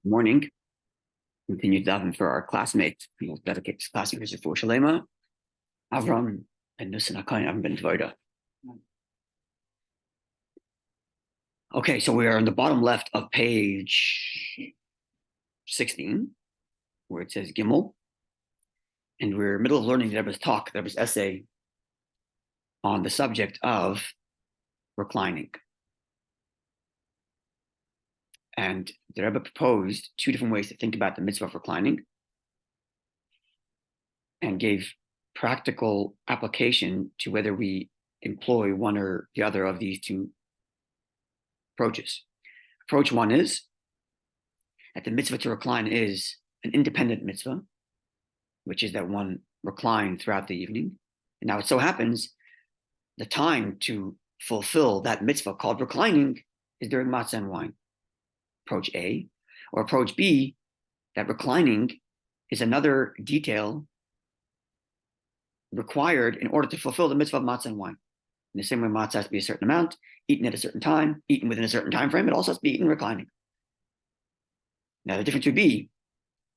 morning. Continue to daven for our classmates. We'll dedicate this class to for Shalema, Avram, and Nusin Akayim ben VaEira. Okay, so we are on the bottom left of page 16, where it says Gimel, and we're in the middle of learning the Rebbe's talk, the Rebbe's essay on the subject of reclining. And the Rebbe proposed two different ways to think about the mitzvah of reclining and gave practical application to whether we employ one or the other of these two approaches. Approach one is that the mitzvah to recline is an independent mitzvah, which is that one recline throughout the evening. And now it so happens the time to fulfill that mitzvah called reclining is during matzah and wine. Approach A, or approach B, that reclining is another detail required in order to fulfill the mitzvah of matzah and wine. In the same way, matzah has to be a certain amount, eaten at a certain time, eaten within a certain time frame. It also has to be eaten reclining. Now, the difference would be,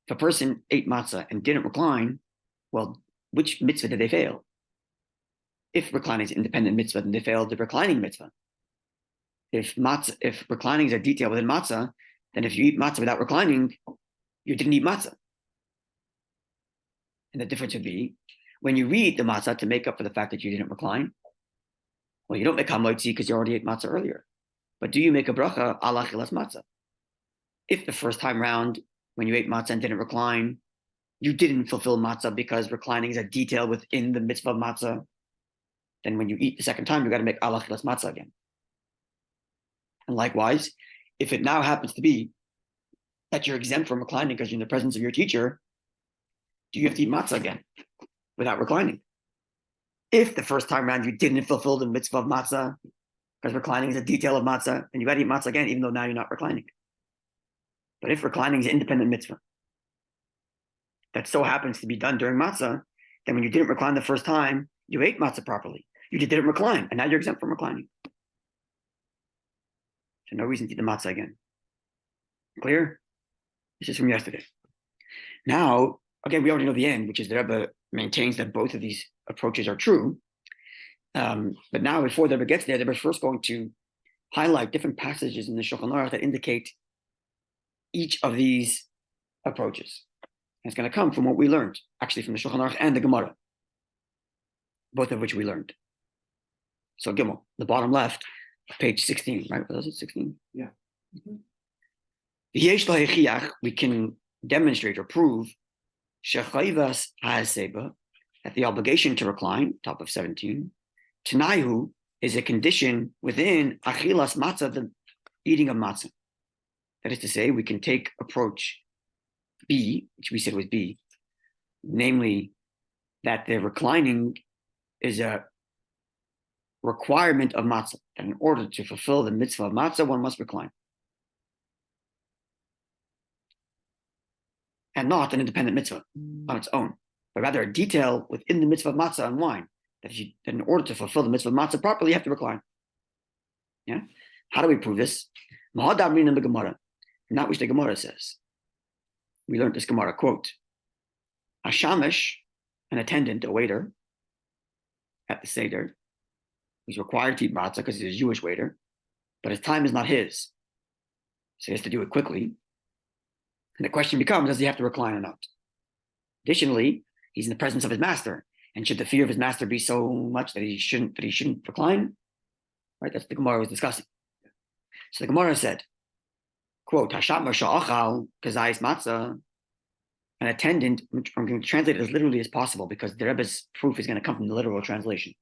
if a person ate matzah and didn't recline, well, which mitzvah did they fail? If reclining is an independent mitzvah, then they failed the reclining mitzvah. If reclining is a detail within matzah, then if you eat matzah without reclining, you didn't eat matzah. And the difference would be, when you read the matzah to make up for the fact that you didn't recline, well, you don't make hamotzi because you already ate matzah earlier. But do you make a bracha ala chilas matzah? If the first time round, when you ate matzah and didn't recline, you didn't fulfill matzah because reclining is a detail within the mitzvah of matzah, then when you eat the second time, you got to make ala chilas matzah again. And likewise, if it now happens to be that you're exempt from reclining because you're in the presence of your teacher, do you have to eat matzah again without reclining? If the first time around you didn't fulfill the mitzvah of matzah, because reclining is a detail of matzah, then you got to eat matzah again, even though now you're not reclining. But if reclining is an independent mitzvah that so happens to be done during matzah, then when you didn't recline the first time, you ate matzah properly. You didn't recline, and now you're exempt from reclining. So no reason to eat the matzah again. Clear? This is from yesterday. Now, again, we already know the end, which is the Rebbe maintains that both of these approaches are true. But now, before the Rebbe gets there, the Rebbe is first going to highlight different passages in the Shulchan Aruch that indicate each of these approaches. And it's going to come from what we learned, actually from the Shulchan Aruch and the Gemara, both of which we learned. So Gimel, the bottom left, page 16, right? Was it 16? Yeah. We can demonstrate or prove that the obligation to recline, top of 17, Tanaihu is a condition within achilas matzah, the eating of matzah. That is to say, we can take approach B, which we said was B, namely that the reclining is a requirement of matzah, that in order to fulfill the mitzvah of matzah, one must recline. And not an independent mitzvah on its own, but rather a detail within the mitzvah of matzah and wine, that in order to fulfill the mitzvah of matzah properly, you have to recline. Yeah? How do we prove this? Mahadamrin in the Gemara, not which the Gemara says. We learned this Gemara, quote, Hashamish, an attendant, a waiter at the Seder, he's required to eat matzah because he's a Jewish waiter, but his time is not his. So he has to do it quickly. And the question becomes, does he have to recline or not? Additionally, he's in the presence of his master. And should the fear of his master be so much that he shouldn't recline? Right? That's what the Gemara was discussing. So the Gemara said, quote, Hashat Masha'achal Kazayis Matzah, an attendant, which I'm going to translate it as literally as possible because the Rebbe's proof is going to come from the literal translation.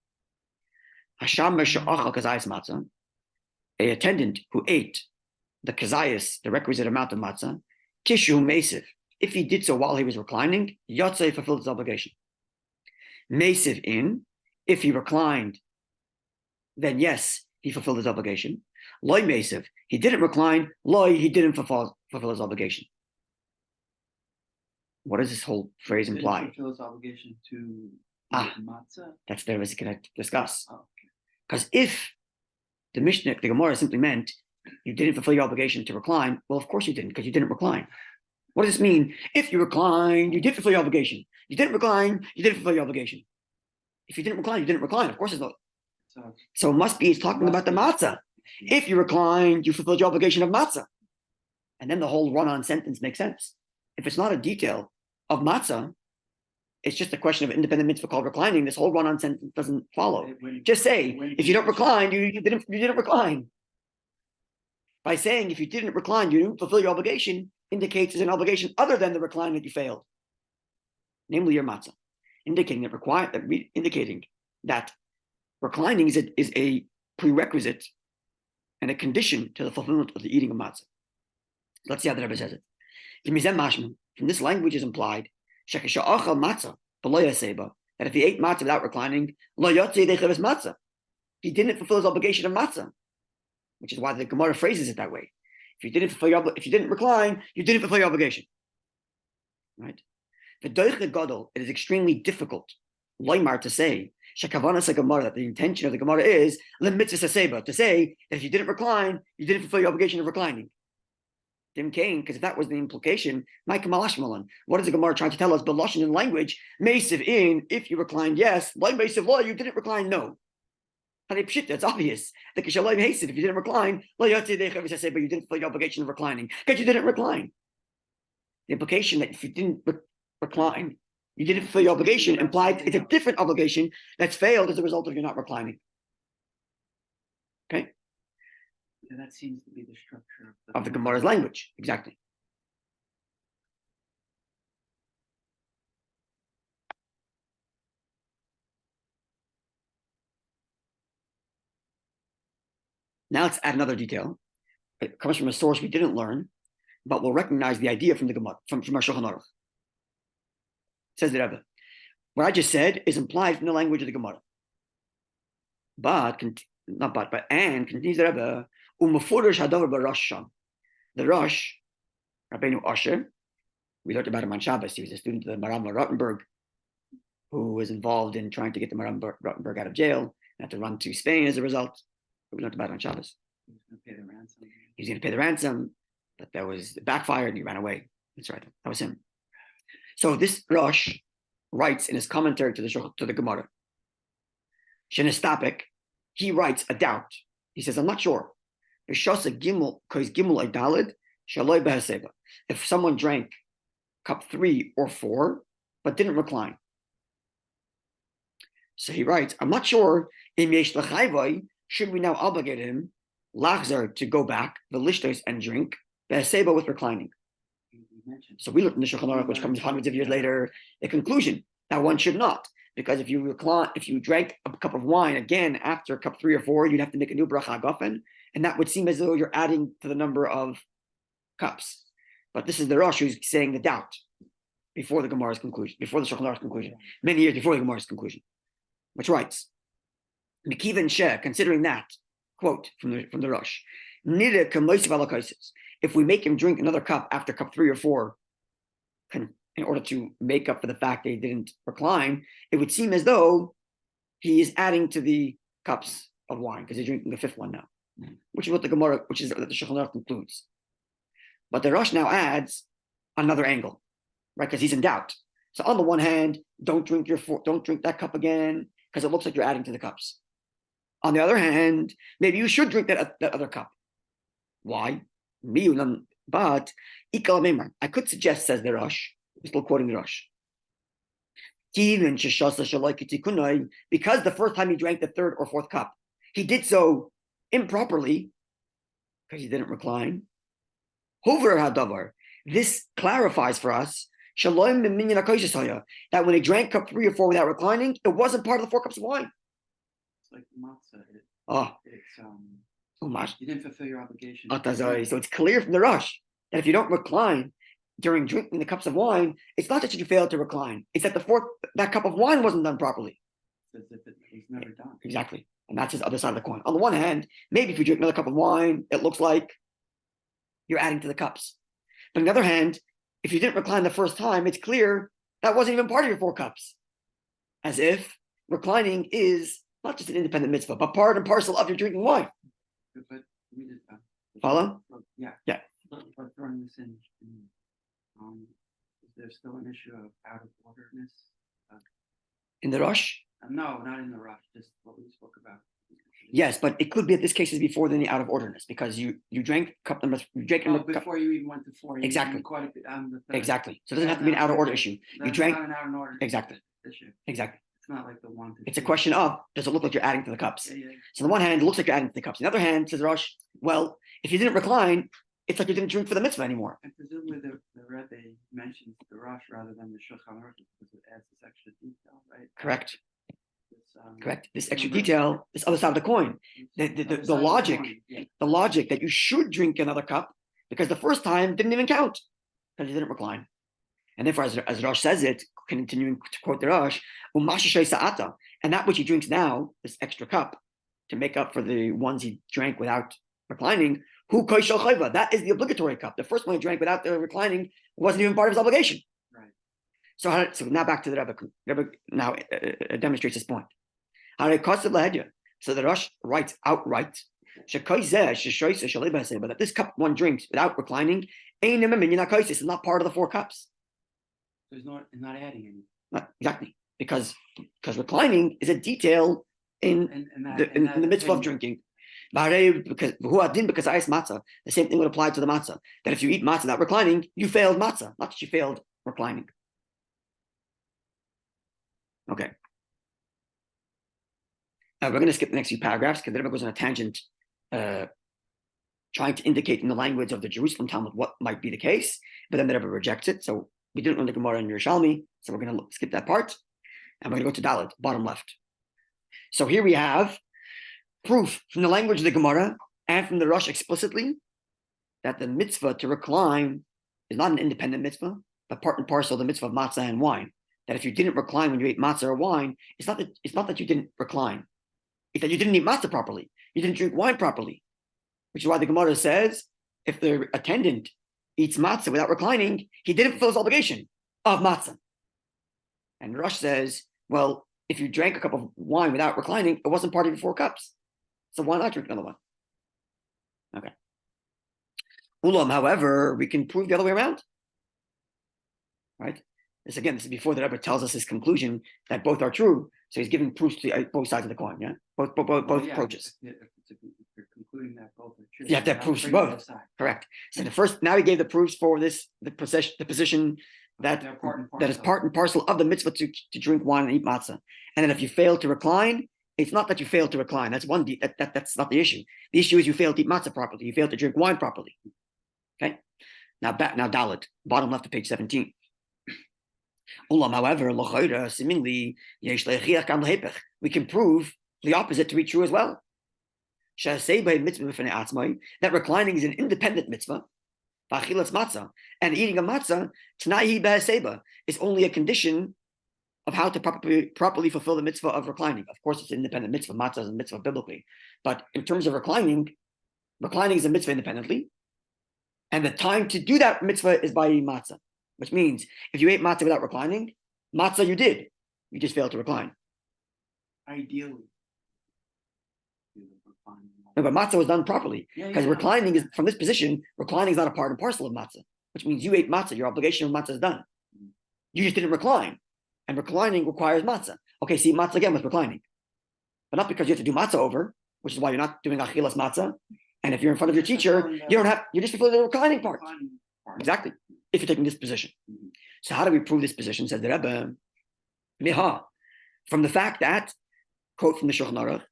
Hasham Masha'achal Kazayis Matzah, a attendant who ate the kazayis, the requisite amount of matzah, Kishu Mesiv, if he did so while he was reclining, Yotzei fulfilled his obligation. Mesiv in, if he reclined, then yes, he fulfilled his obligation. Loi Mesiv, he didn't recline, Loi, he didn't fulfill his obligation. What does this whole phrase imply? Fulfill his obligation to matzah? That's what I was going to discuss. Oh, okay. Because if the Mishnah, the Gemara simply meant you didn't fulfill your obligation to recline. Well, of course you didn't, because you didn't recline. What does this mean? If you recline, you did fulfill your obligation. You didn't recline, you didn't fulfill your obligation. If you didn't recline, you didn't recline. Of course it's not. So it must be, it's talking about the matzah. If you reclined, you fulfilled your obligation of matzah. And then the whole run-on sentence makes sense. If it's not a detail of matzah, it's just a question of independent mitzvah called reclining. This whole run-on sentence doesn't follow. Just say, if you don't recline, you didn't recline. By saying if you didn't recline, you didn't fulfill your obligation, indicates there's an obligation other than the recline that you failed, namely your matzah, indicating that reclining is a prerequisite and a condition to the fulfillment of the eating of matzah. Let's see how the Rebbe says it. From this language is implied that if he ate matzah without reclining, he didn't fulfill his obligation of matzah, which is why the Gemara phrases it that way. If you didn't recline, you didn't fulfill your obligation. Right? For Doichlet Gadol, it is extremely difficult, Loimar, to say that the intention of the Gemara is MITZVAH to say that if you didn't recline, you didn't fulfill your obligation of reclining. Dim Kane, because if that was the implication, what is the Gemara trying to tell us? Beloshin in language, Mesiv in, if you reclined, yes, Mesiv law, you didn't recline, no. It's obvious. If you didn't recline, but you didn't fulfill your obligation of reclining, because you didn't recline. The implication that if you didn't recline, you didn't fulfill your obligation implies it's a different obligation that's failed as a result of you not reclining. Okay? And that seems to be the structure of the Gemara's language. Exactly. Now let's add another detail. It comes from a source we didn't learn, but we'll recognize the idea from the Gemara, from our Shulchan Aruch. Says the Rebbe, what I just said is implied from the language of the Gemara. And continues the Rebbe, the Rosh, Rabbeinu Asher, we learned about him on Shabbos. He was a student of the Maram Rottenberg, who was involved in trying to get the Maram Rottenberg out of jail and had to run to Spain as a result. We learned about it on Shabbos. He was going to pay the ransom. He was going to pay the ransom, but it backfired and he ran away. That's right. That was him. So this Rosh writes in his commentary to the Gemara, Shenestapik, he writes a doubt. He says, I'm not sure. If someone drank cup 3 or 4, but didn't recline. So he writes, I'm not sure, should we now obligate him, lachzar, to go back, the lishtos, and drink, behaseba, with reclining. So we look in the Shulchan Aruch, which comes hundreds of years later, the conclusion that one should not, because if you drank a cup of wine again after cup 3 or 4, you'd have to make a new bracha agafen, and that would seem as though you're adding to the number of cups. But this is the Rosh who's saying the doubt before the Gemara's conclusion, before the Shulchan Aruch's conclusion, many years before the Gemara's conclusion, which writes, Mekivan Sheh, considering that, quote from the Rosh, if we make him drink another cup after cup 3 or 4, in order to make up for the fact that he didn't recline, it would seem as though he is adding to the cups of wine because he's drinking the 5th one now, which is what the Gemara, which is what the Shulchan Aruch concludes. But the Rosh now adds another angle, right? Because he's in doubt. So on the one hand, don't drink that cup again because it looks like you're adding to the cups. On the other hand, maybe you should drink that other cup. Why? But I could suggest, says the Rosh, we're still quoting the Rosh, because the first time he drank the 3rd or 4th cup, he did so improperly because he didn't recline. This clarifies for us that when he drank cup 3 or 4 without reclining, it wasn't part of the 4 cups of wine. It's like matzah. It's you didn't fulfill your obligation. So it's clear from the Rosh that if you don't recline during drinking the cups of wine, it's not that you failed to recline. It's that that cup of wine wasn't done properly. It's as if it was never done. Exactly. And that's his other side of the coin. On the one hand, maybe if you drink another cup of wine, it looks like you're adding to the cups. But on the other hand, if you didn't recline the first time, it's clear that wasn't even part of your 4 cups. As if reclining is not just an independent mitzvah, but part and parcel of your drinking wine. But Follow? Yeah. Yeah. But throwing this in, is there still an issue of out of orderness? In the rush? No, not in the rush, just what we spoke about. Yes, but it could be that this case is before the out of orderness because you drank cup number you drank Oh, cup, before you even went to 4, Exactly. you caught it on the third. exactly. So it doesn't have to be an out of order issue. You That's drank not an out of order exactly. issue. Exactly. It's not like the 1 to It's a 2. question of does it look like you're adding to the cups? Yeah. So on the one hand, it looks like you're adding to the cups. On the other hand, says Rosh, well, if you didn't recline, it's like you didn't drink for the mitzvah anymore. And presumably the Rebbe mentions the rush rather than the Shulchan Aruch because it adds this extra detail, right? Correct. This, Correct. This extra detail, this other side of the coin. The logic, the logic that you should drink another cup because the first time didn't even count because you didn't recline. And therefore, as Rosh says it, continuing to quote the Rosh, and that which he drinks now, this extra cup, to make up for the ones he drank without reclining, that is the obligatory cup. The first one he drank without the reclining wasn't even part of his obligation. Right. So now back to the Rebbe. Rebbe now demonstrates this point. So the Rosh writes outright that this cup one drinks without reclining is not part of the 4 cups. It's not adding any. Not exactly, because reclining is a detail in the mitzvah of drinking. Because I matzah, the same thing would apply to the matzah. That if you eat matzah without reclining, you failed matzah, not that you failed reclining. Okay. We're going to skip the next few paragraphs because the Rebbe goes on a tangent, trying to indicate in the language of the Jerusalem Talmud what might be the case, but then the Rebbe rejects it. So we didn't learn the Gemara in Yerushalmi, so we're going to skip that part, and we're going to go to Dalet, bottom left. So here we have proof from the language of the Gemara and from the Rosh explicitly that the mitzvah to recline is not an independent mitzvah, but part and parcel of the mitzvah of matzah and wine. That if you didn't recline when you ate matzah or wine, it's not that you didn't recline. It's that you didn't eat matzah properly. You didn't drink wine properly, which is why the Gemara says if the attendant eats matzah without reclining, he didn't fulfill his obligation of matzah. And Rosh says, well, if you drank a cup of wine without reclining, it wasn't part of your 4 cups. So why not drink another one? Okay. Ulam, however, we can prove the other way around. Right? This is before the Rebbe tells us his conclusion that both are true. So he's giving proofs to both sides of the coin, yeah? Both approaches. If you're concluding that both are true. You have to have proofs for both. Correct. So now he gave the proofs for the position that is part and parcel of the mitzvah to drink wine and eat matzah. And then if you fail to recline, it's not that you failed to recline. That's that's not the issue. The issue is you failed to eat matzah properly. You failed to drink wine properly. Okay. Now Dalet, bottom left of page 17. Ulam, however, seemingly we can prove the opposite to be true as well. That reclining is an independent mitzvah, and eating a matzah is only a condition of how to properly fulfill the mitzvah of reclining. Of course, it's an independent mitzvah. Matzah is a mitzvah biblically, but in terms of reclining is a mitzvah independently, and the time to do that mitzvah is by eating matzah. Which means if you ate matzah without reclining, matzah you did. You just failed to recline. Ideally. No, but matzah was done properly. Because reclining is, from this position, reclining is not a part and parcel of matzah. Which means you ate matzah, your obligation of matzah is done. You just didn't recline. And reclining requires matzah. Okay, see, matzah again with reclining. But not because you have to do matzah over, which is why you're not doing achilas matzah. And if you're in front of your teacher, you're just fulfilling the reclining part. Exactly. If you're taking this position. So how do we prove this position? Says the Rebbe, from the fact that, quote from the Shulchan Aruch,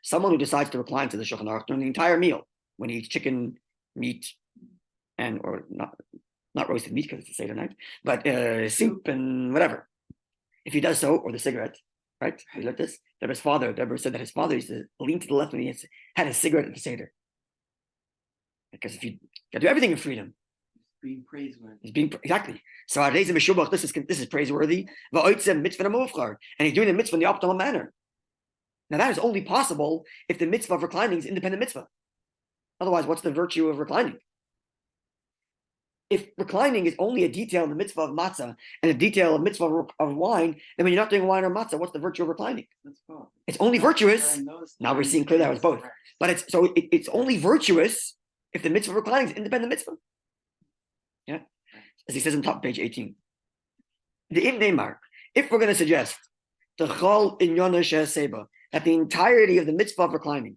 someone who decides to recline to the Shulchan Aruch during the entire meal, when he eats chicken, meat, or not roasted meat because it's a Seder night, but soup and whatever. If he does so, or the cigarette, right? You like this? Deborah said that his father used to lean to the left when he had a cigarette at the Seder. Because if you got to do everything in freedom, being praiseworthy. Exactly. So this is praiseworthy. And he's doing the mitzvah in the optimal manner. Now that is only possible if the mitzvah of reclining is independent mitzvah. Otherwise, what's the virtue of reclining? If reclining is only a detail in the mitzvah of matzah and a detail of mitzvah of wine, then when you're not doing wine or matzah, what's the virtue of reclining? That's both. It's only virtuous. Now we're seeing clearly that was both. But it's only virtuous if the mitzvah of reclining is independent mitzvah. Yeah, as he says on top of page 18. The Ibn Neymar, if we're going to suggest the chol inyana she'aseba, that the entirety of the mitzvah of reclining,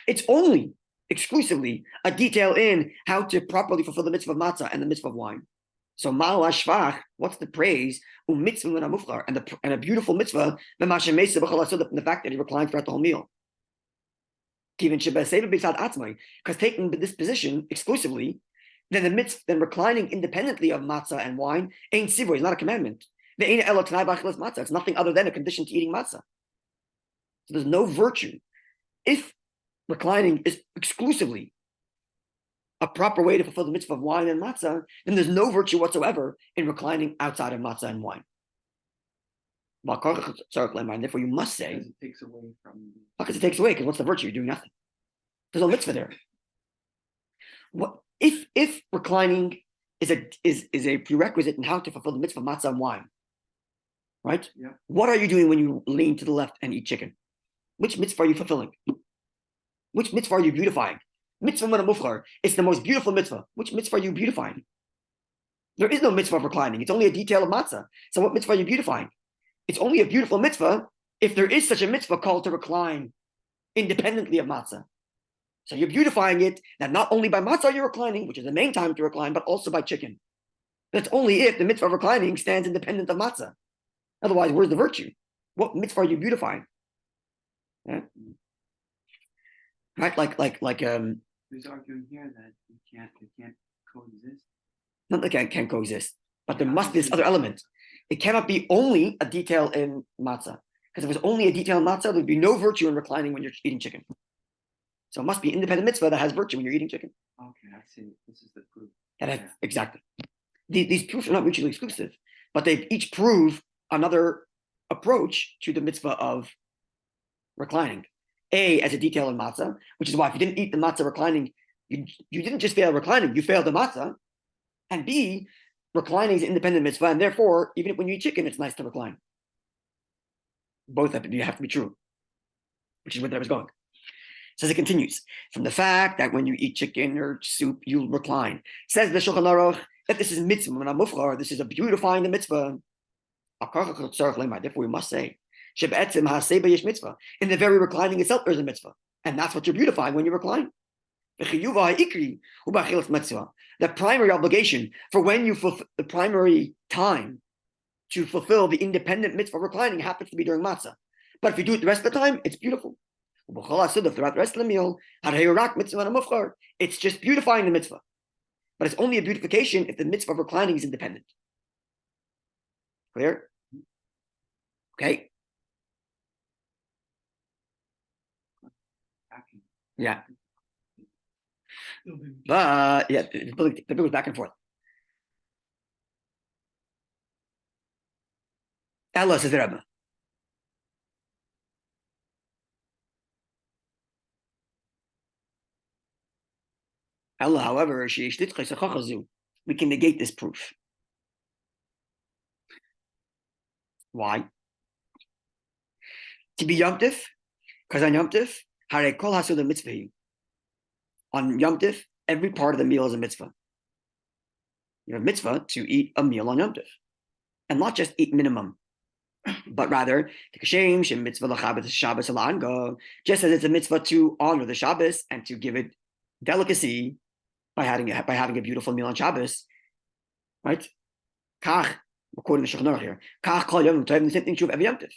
it's only exclusively a detail in how to properly fulfill the mitzvah of matzah and the mitzvah of wine. So ma'al hashvach, what's the praise? And a beautiful mitzvah, the fact that he reclined throughout the whole meal. Because taking this position exclusively, then reclining independently of matzah and wine ain't sivur, it's not a commandment. It's nothing other than a condition to eating matzah. So there's no virtue. If reclining is exclusively a proper way to fulfill the mitzvah of wine and matzah, then there's no virtue whatsoever in reclining outside of matzah and wine. Therefore, you must say, it takes away from. Because it takes away, because what's the virtue? You're doing nothing. There's no mitzvah there. What if reclining is a prerequisite in how to fulfill the mitzvah of matzah and wine? Right? Yeah. What are you doing when you lean to the left and eat chicken? Which mitzvah are you fulfilling? Which mitzvah are you beautifying? Mitzvah mufchar. It's the most beautiful mitzvah. Which mitzvah are you beautifying? There is no mitzvah of reclining. It's only a detail of matzah. So what mitzvah are you beautifying? It's only a beautiful mitzvah if there is such a mitzvah called to recline independently of matzah. So you're beautifying it that not only by matzah you're reclining, which is the main time to recline, but also by chicken. That's only if the mitzvah of reclining stands independent of matzah. Otherwise, where's the virtue? What mitzvah are you beautifying? Yeah. Right? Who's arguing here that they can't coexist? Not that can't coexist, but there must be this other element. It cannot be only a detail in matzah. Because if it was only a detail in matzah, there'd be no virtue in reclining when you're eating chicken. So it must be independent mitzvah that has virtue when you're eating chicken. Okay, I see. This is the proof. Exactly. These proofs are not mutually exclusive, but they each prove another approach to the mitzvah of reclining. A, as a detail in matzah, which is why if you didn't eat the matzah reclining, you didn't just fail reclining, you failed the matzah. And B, reclining is independent mitzvah, and therefore, even when you eat chicken, it's nice to recline. Both have to be true, which is where I was going. So as it continues, from the fact that when you eat chicken or soup, you recline. Says the Shulchan Aruch that this is mitzvah, this is a beautifying the mitzvah. Therefore, we must say, in the very reclining itself, there's a mitzvah. And that's what you're beautifying when you recline. The primary obligation for when you fulfill the primary time to fulfill the independent mitzvah of reclining happens to be during matzah. But if you do it the rest of the time, it's beautiful. Throughout the rest of the meal, it's just beautifying the mitzvah. But it's only a beautification if the mitzvah of reclining is independent. Clear? Okay. Yeah. But yeah, the bill was back and forth. Allah says the Rebbe. Allah, however, we can negate this proof. Why? To be Yom Tif, because on Yom Tif, Hare Kol Hasuda Mitzvah. On Yom Tif, every part of the meal is a mitzvah. You have a mitzvah to eat a meal on Yom Tif. And not just eat minimum, but rather, just as it's a mitzvah to honor the Shabbos and to give it delicacy by having a beautiful meal on Shabbos, right? Kach, we're quoting the Shulchan Aruch here. Kach kol yom tov, the same thing true of every Yom Tif.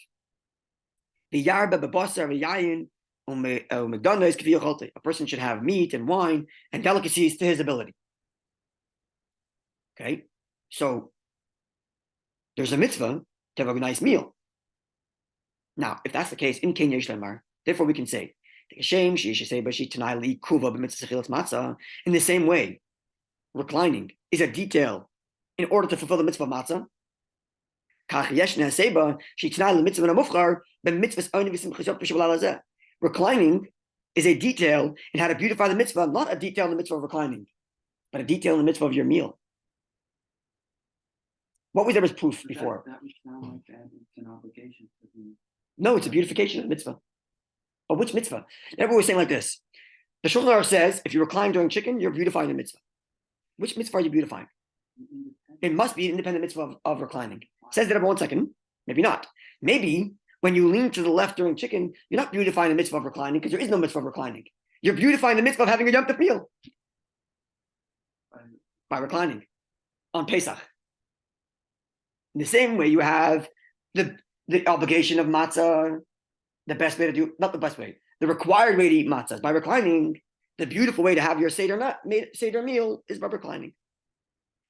The yarba b'basar v'yayin u'megdanos k'vi yochalte. A person should have meat and wine and delicacies to his ability. Okay, so there's a mitzvah to have a nice meal. Now, if that's the case, in Ken Yesh Lemar, therefore we can say, in the same way, reclining is a detail in order to fulfill the mitzvah of matzah. Reclining is a detail in how to beautify the mitzvah, not a detail in the mitzvah of reclining. but a detail in the mitzvah of your meal. What was there as proof But before? that would sound like that it's an obligation to be. No, it's a beautification of the mitzvah. But which mitzvah? Everyone was saying like this. The Shulchan Aruch says, if you recline during chicken, you're beautifying the mitzvah. Which mitzvah are you beautifying? It must be an independent mitzvah of reclining. Says that every 1 second. Maybe not. Maybe when you lean to the left during chicken, you're not beautifying the mitzvah of reclining because there is no mitzvah of reclining. You're beautifying the mitzvah of having a Yom Tov meal by reclining on Pesach. In the same way, you have the obligation of matzah, the best way to do, not the best way, the required way to eat matzah is by reclining. The beautiful way to have your Seder meal is by reclining.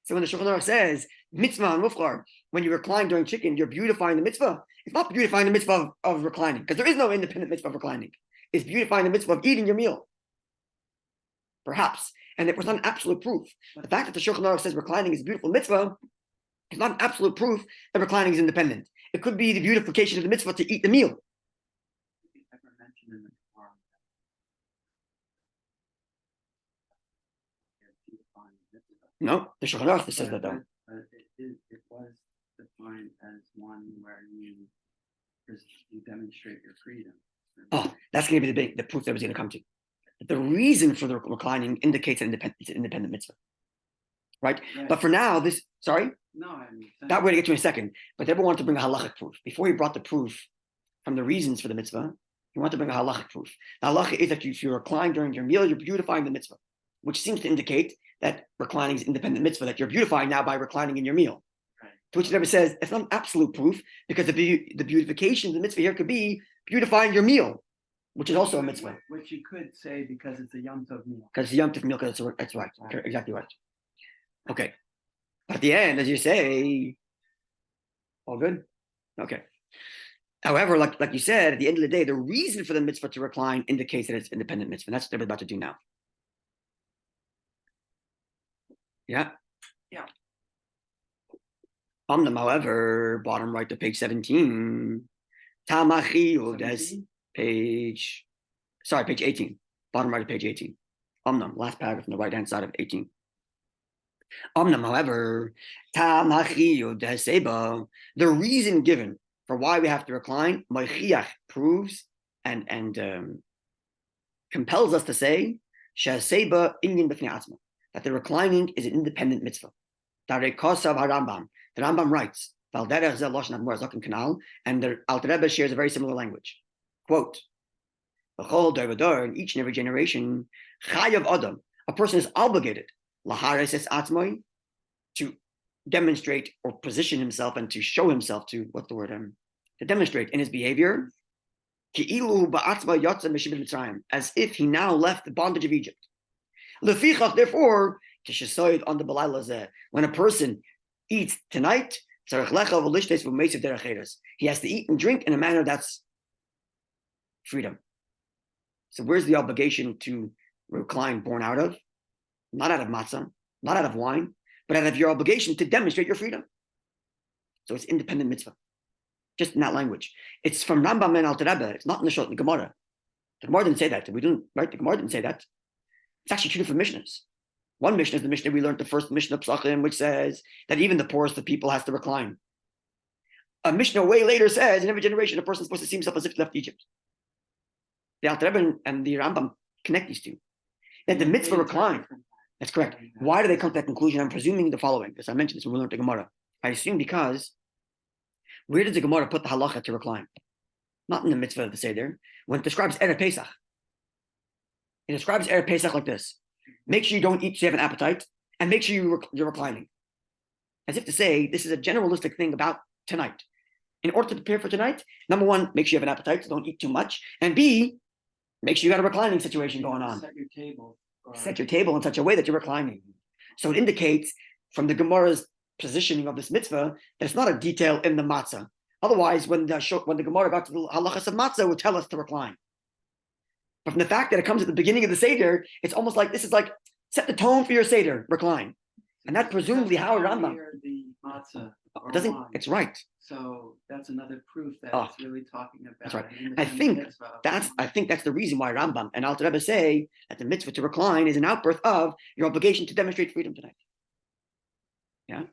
So when the Shulchan Aruch says, mitzvah and mufchar, when you recline during chicken, you're beautifying the mitzvah. It's not beautifying the mitzvah of reclining, because there is no independent mitzvah of reclining. It's beautifying the mitzvah of eating your meal. Perhaps. And it was not an absolute proof. The fact that the Shulchan Aruch says reclining is a beautiful mitzvah is not an absolute proof that reclining is independent. It could be the beautification of the mitzvah to eat the meal. No, the Shulchan Aruch says that though. It was defined as one where you demonstrate your freedom. Oh, that's going to be the proof that was going to come to. The reason for the reclining indicates an independent mitzvah. Right? But for now, sorry? No, I mean, that we're going to get to in a second. But everyone wanted to bring a halachic proof. Before he brought the proof from the reasons for the mitzvah, he wanted to bring a halachic proof. The halacha is that if you recline during your meal, you're beautifying the mitzvah, which seems to indicate that reclining is independent mitzvah, that you're beautifying now by reclining in your meal. Right. To which the Rebbe says, it's not an absolute proof, because the beautification of the mitzvah here could be beautifying your meal, which is also a mitzvah. Which you could say because it's a Yom Tov meal. Because it's a Yom Tov meal, because that's right. Exactly right. Okay. But at the end, as you say, all good? Okay. However, like you said, at the end of the day, the reason for the mitzvah to recline indicates that it's independent mitzvah. And that's what they're about to do now. Yeah. Yeah. However, bottom right to page 17. Tamachi, that's page 18. Bottom right of page 18. Last paragraph on the right-hand side of 18. However, the reason given for why we have to recline, proves and compels us to say that the reclining is an independent mitzvah. The Rambam writes, and the Alter Rebbe shares a very similar language. Quote, in each and every generation, a person is obligated to demonstrate or position himself and to show himself to, to demonstrate in his behavior, as if he now left the bondage of Egypt. Therefore, when a person eats tonight, he has to eat and drink in a manner that's freedom. So where's the obligation to recline born out of? Not out of matzah, not out of wine, but out of your obligation to demonstrate your freedom. So it's independent mitzvah. Just in that language. It's from Rambam and Alter Rebbe. It's not in the Gemara. The Gemara didn't say that. We didn't, right? The Gemara didn't say that. It's actually two different Mishnahs. One Mishnah is the Mishnah we learned, the first Mishnah of Psachim, which says that even the poorest of people has to recline. A Mishnah way later says, in every generation, a person is supposed to see himself as if he left Egypt. The Alter Rebbe and the Rambam connect these two. That the mitzvah recline. That's correct. Why do they come to that conclusion? I'm presuming the following, because I mentioned this when we learned the Gemara. I assume because where does the Gemara put the halacha to recline? Not in the mitzvah of the Seder. When it describes Erev Pesach, it describes Erev Pesach like this. Make sure you don't eat so you have an appetite, and make sure you're reclining. As if to say, this is a generalistic thing about tonight. In order to prepare for tonight, number one, make sure you have an appetite, so don't eat too much. And B, make sure you got a reclining situation going on. Set your table in such a way that you're reclining. So it indicates from the Gemara's positioning of this mitzvah that it's not a detail in the matzah. Otherwise, when the Gemara got to the halachas of matzah, it would tell us to recline. But from the fact that it comes at the beginning of the Seder, it's almost like this is like set the tone for your Seder, recline. And that's presumably how Rambam. The matzah or It doesn't. wine. It's right. So that's another proof that Oh, it's really talking about. That's right. an I think independent mitzvah. I think that's the reason why Rambam and Alter Rebbe say that the mitzvah to recline is an outbirth of your obligation to demonstrate freedom tonight. Yeah.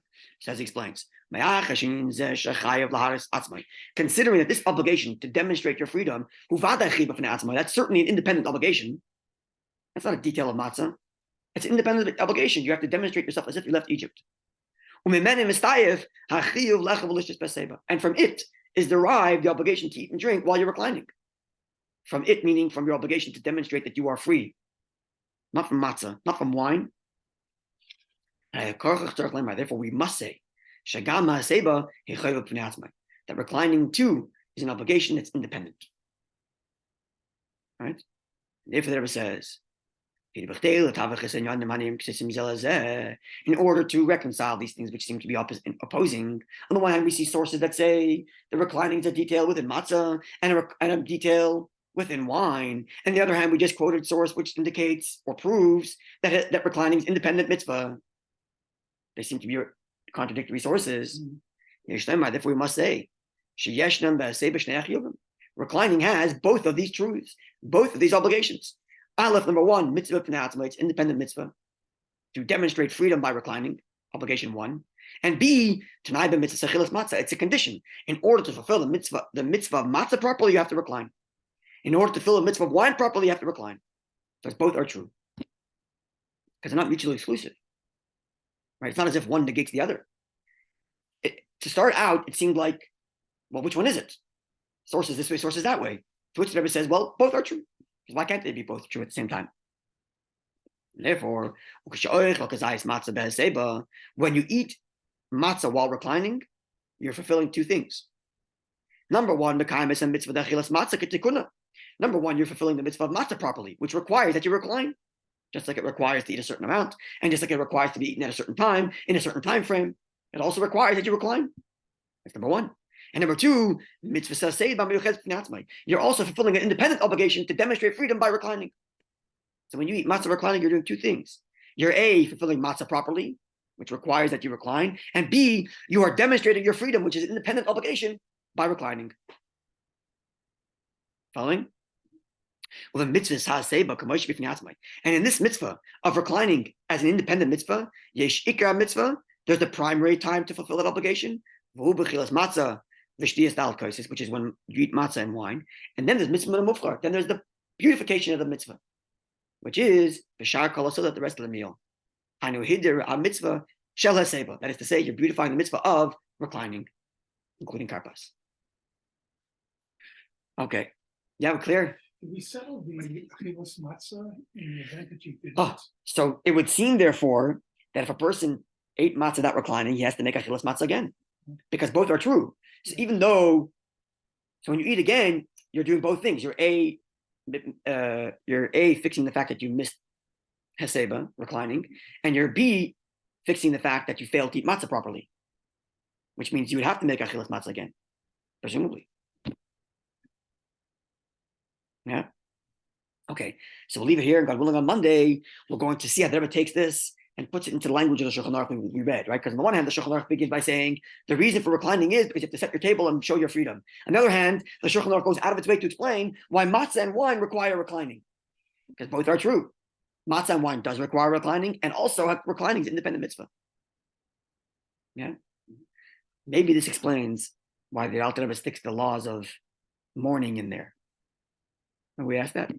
So as he explains, considering that this obligation to demonstrate your freedom, that's certainly an independent obligation. That's not a detail of matzah. It's an independent obligation. You have to demonstrate yourself as if you left Egypt. And from it is derived the obligation to eat and drink while you're reclining. From it meaning from your obligation to demonstrate that you are free. Not from matzah, not from wine. Therefore, we must say that reclining too is an obligation that's independent. Right? Therefore, the Rebbe says, in order to reconcile these things which seem to be opposing, on the one hand, we see sources that say the reclining is a detail within matzah and a detail within wine. And on the other hand, we just quoted source which indicates or proves that reclining is independent mitzvah. They seem to be contradictory sources. Therefore, we must say, reclining has both of these truths, both of these obligations. Aleph, number one, mitzvah p'nei, it's independent mitzvah to demonstrate freedom by reclining, obligation one. And B, t'nai b'mitzvah sechilas matzah, it's a condition. In order to fulfill the mitzvah of matzah properly, you have to recline. In order to fulfill the mitzvah of wine properly, you have to recline. Because both are true. Because they're not mutually exclusive. Right? It's not as if one negates the other. To start out, it seemed like, well, which one is it? Sources this way, sources that way. To which the Rebbe says, well, both are true. Why can't they be both true at the same time? Therefore, when you eat matzah while reclining, you're fulfilling two things. Number one, you're fulfilling the mitzvah of matzah properly, which requires that you recline. Just like it requires to eat a certain amount, and just like it requires to be eaten at a certain time, in a certain time frame, it also requires that you recline. That's number one. And number two, you're also fulfilling an independent obligation to demonstrate freedom by reclining. So when you eat matzah reclining, you're doing two things. You're A, fulfilling matzah properly, which requires that you recline, and B, you are demonstrating your freedom, which is an independent obligation, by reclining. Following? Well, the mitzvah is and in this mitzvah of reclining as an independent mitzvah, yesh ikra mitzvah, there's the primary time to fulfill that obligation, which is when you eat matzah and wine, and then there's mitzvah mufchar, then there's the beautification of the mitzvah, which is the rest of the meal. Mitzvah shel haseba, that is to say, you're beautifying the mitzvah of reclining, including karpas. Okay, yeah, we're clear. Did we settle the achilas matzah in the event that you did? So it would seem, therefore, that if a person ate matzah without reclining, he has to make achilas matzah again, because both are true. So even though, so when you eat again, you're doing both things. You're a fixing the fact that you missed heseba, reclining, and you're B, fixing the fact that you failed to eat matzah properly, which means you would have to make achilas matzah again, presumably. Yeah. Okay. So we'll leave it here, and God willing, on Monday we're going to see how the Rebbe takes this and puts it into the language of the Shulchan Aruch we read, right? Because on the one hand, the Shulchan Aruch begins by saying the reason for reclining is because you have to set your table and show your freedom. On the other hand, the Shulchan Aruch goes out of its way to explain why matzah and wine require reclining, because both are true. Matzah and wine does require reclining, and also reclining is independent mitzvah. Yeah. Maybe this explains why the Alter Rebbe sticks the laws of mourning in there. And we ask that.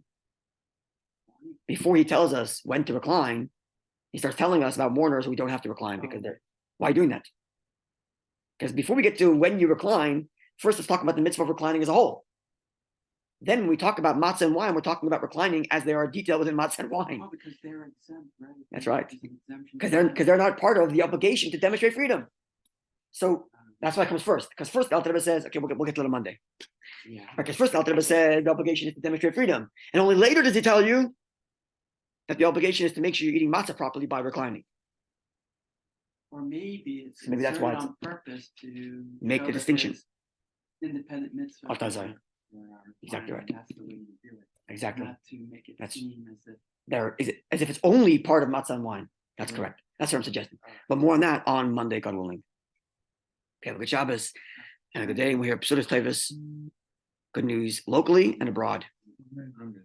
Before he tells us when to recline, he starts telling us about mourners who don't have to recline because they're. Why doing that? Because before we get to when you recline, first let's talk about the mitzvah of reclining as a whole. Then when we talk about matzah and wine, we're talking about reclining as they are detailed within matzah and wine. Oh, because they're exempt, right? That's right. Because they're not part of the obligation to demonstrate freedom. So that's why it comes first. Because first the Alter Rebbe says, okay, we'll get to it on Monday. Yeah. Because first the Alter Rebbe said the obligation is to demonstrate freedom, and only later does he tell you that the obligation is to make sure you're eating matzah properly by reclining. Or maybe it's Maybe that's why it's on purpose to make the distinction. Independent mitzvah. Exactly right. That's the way you do it. Exactly. Not to make it seem as if it's only part of matzah and wine. That's Yeah. correct. That's what I'm suggesting. But more on that on Monday, God willing. Okay, good Shabbos and a good day. We hear Psudas Tavis. Good news locally and abroad. Amen. Amen.